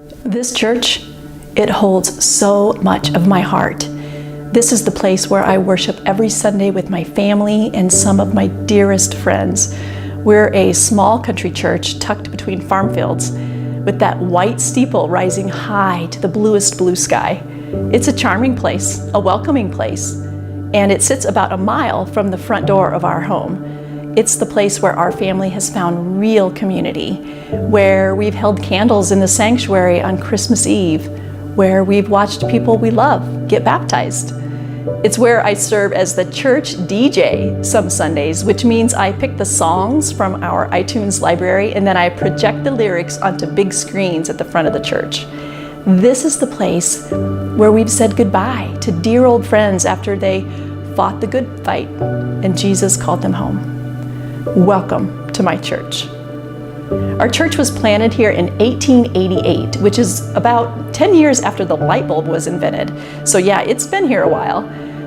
This church, it holds so much of my heart. This is the place where I worship every Sunday with my family and some of my dearest friends. We're a small country church tucked between farm fields with that white steeple rising high to the bluest blue sky. It's a charming place, a welcoming place, and it sits about a mile from the front door of our home. It's the place where our family has found real community, where we've held candles in the sanctuary on Christmas Eve, where we've watched people we love get baptized. It's where I serve as the church DJ some Sundays, which means I pick the songs from our iTunes library and then I project the lyrics onto big screens at the front of the church. This is the place where we've said goodbye to dear old friends after they fought the good fight and Jesus called them home. Welcome to my church. Our church was planted here in 1888, which is about 10 years after the light bulb was invented. So yeah, it's been here a while.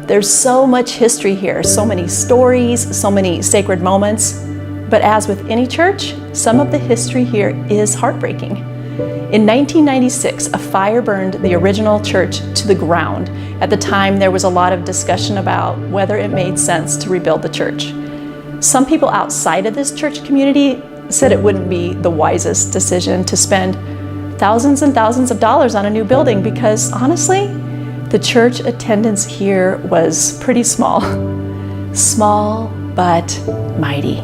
There's so much history here, so many stories, so many sacred moments. But as with any church, some of the history here is heartbreaking. In 1996, a fire burned the original church to the ground. At the time, there was a lot of discussion about whether it made sense to rebuild the church. Some people outside of this church community said it wouldn't be the wisest decision to spend thousands and thousands of dollars on a new building because honestly, the church attendance here was pretty small. Small but mighty.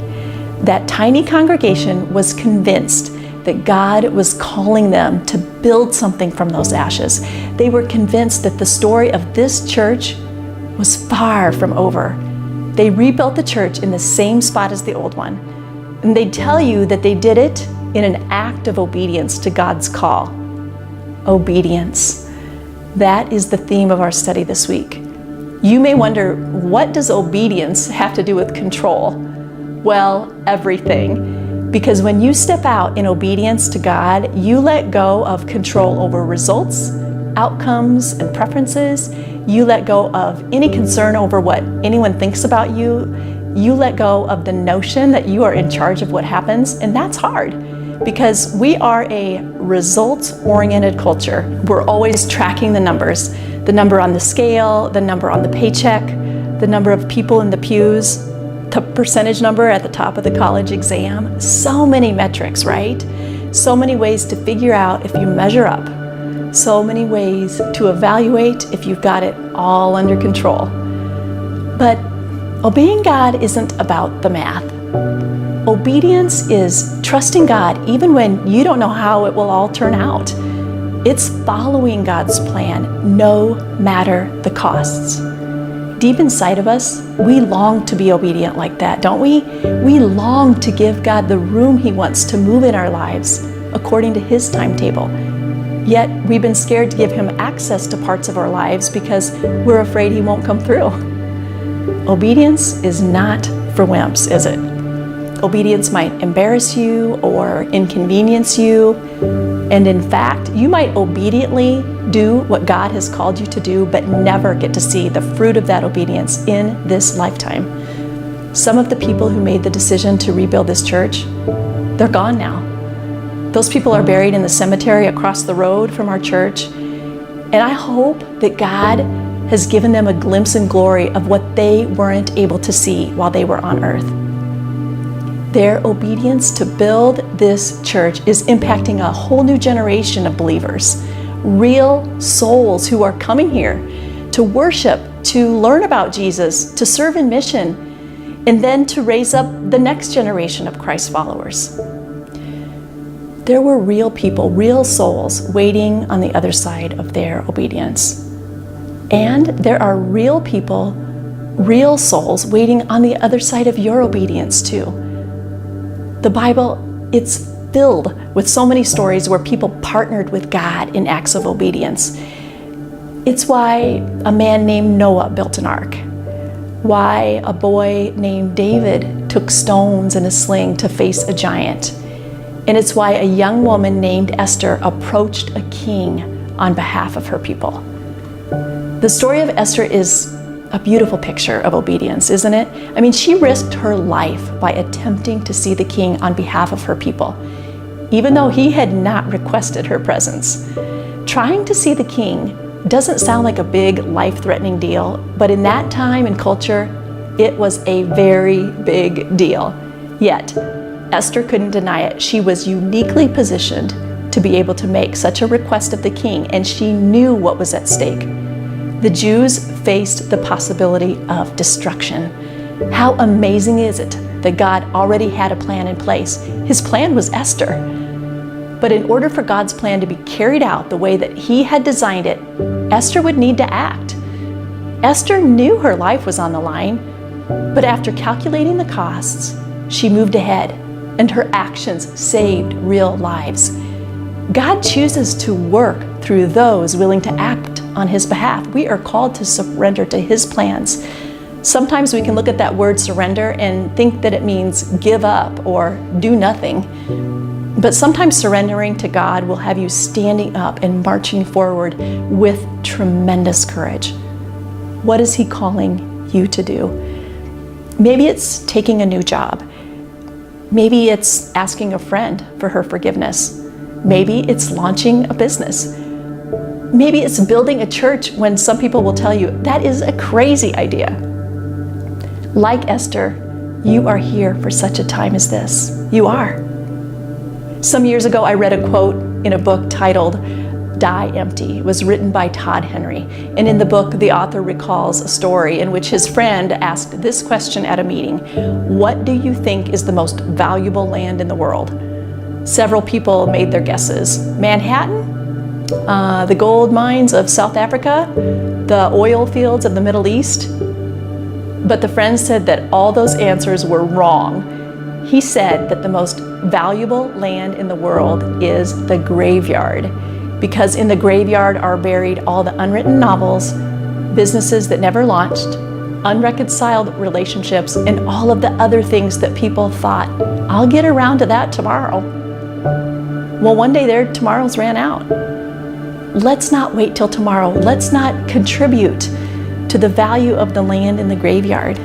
That tiny congregation was convinced that God was calling them to build something from those ashes. They were convinced that the story of this church was far from over. They rebuilt the church in the same spot as the old one. And they tell you that they did it in an act of obedience to God's call. Obedience. That is the theme of our study this week. You may wonder, what does obedience have to do with control? Well, everything. Because when you step out in obedience to God, you let go of control over results, outcomes, and preferences. You let go of any concern over what anyone thinks about you. You let go of the notion that you are in charge of what happens, and that's hard because we are a results-oriented culture. We're always tracking the numbers, the number on the scale, the number on the paycheck, the number of people in the pews, the percentage number at the top of the college exam. So many metrics, right? So many ways to figure out if you measure up. So many ways to evaluate if you've got it all under control. But obeying God isn't about the math. Obedience is trusting God even when you don't know how it will all turn out. It's following God's plan no matter the costs. Deep inside of us, we long to be obedient like that, don't we? We long to give God the room He wants to move in our lives according to His timetable. Yet we've been scared to give Him access to parts of our lives because we're afraid He won't come through. Obedience is not for wimps, is it? Obedience might embarrass you or inconvenience you. And in fact, you might obediently do what God has called you to do, but never get to see the fruit of that obedience in this lifetime. Some of the people who made the decision to rebuild this church, they're gone now. Those people are buried in the cemetery across the road from our church. And I hope that God has given them a glimpse in glory of what they weren't able to see while they were on earth. Their obedience to build this church is impacting a whole new generation of believers, real souls who are coming here to worship, to learn about Jesus, to serve in mission, and then to raise up the next generation of Christ followers. There were real people, real souls waiting on the other side of their obedience. And there are real people, real souls waiting on the other side of your obedience too. The Bible, it's filled with so many stories where people partnered with God in acts of obedience. It's why a man named Noah built an ark, why a boy named David took stones in a sling to face a giant, and it's why a young woman named Esther approached a king on behalf of her people. The story of Esther is a beautiful picture of obedience, isn't it? I mean, she risked her life by attempting to see the king on behalf of her people. even though he had not requested her presence. Trying to see the king doesn't sound like a big, life-threatening deal, but in that time and culture, it was a very big deal. Yet, Esther couldn't deny it. She was uniquely positioned to be able to make such a request of the king, and she knew what was at stake. The Jews faced the possibility of destruction. How amazing is it that God already had a plan in place? His plan was Esther. But in order for God's plan to be carried out the way that he had designed it, Esther would need to act. Esther knew her life was on the line, but after calculating the costs, she moved ahead, and her actions saved real lives. God chooses to work through those willing to act on his behalf. We are called to surrender to his plans. Sometimes we can look at that word surrender and think that it means give up or do nothing. But sometimes surrendering to God will have you standing up and marching forward with tremendous courage. What is he calling you to do? Maybe it's taking a new job. Maybe it's asking a friend for her forgiveness. Maybe it's launching a business. Maybe it's building a church when some people will tell you that is a crazy idea. Like Esther, you are here for such a time as this. You are. Some years ago, I read a quote in a book titled Die Empty. It was written by Todd Henry. And in the book, the author recalls a story in which his friend asked this question at a meeting: what do you think is the most valuable land in the world? Several people made their guesses. Manhattan, the gold mines of South Africa, the oil fields of the Middle East. But the friend said that all those answers were wrong. He said that the most valuable land in the world is the graveyard, because in the graveyard are buried all the unwritten novels, businesses that never launched, unreconciled relationships, and all of the other things that people thought, I'll get around to that tomorrow. Well, one day their tomorrows ran out. Let's not wait till tomorrow. Let's not contribute to the value of the land in the graveyard.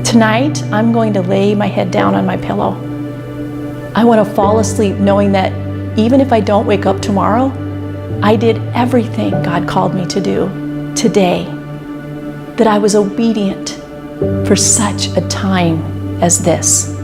Tonight, I'm going to lay my head down on my pillow. I want to fall asleep knowing that even if I don't wake up tomorrow, I did everything God called me to do today, that I was obedient for such a time as this.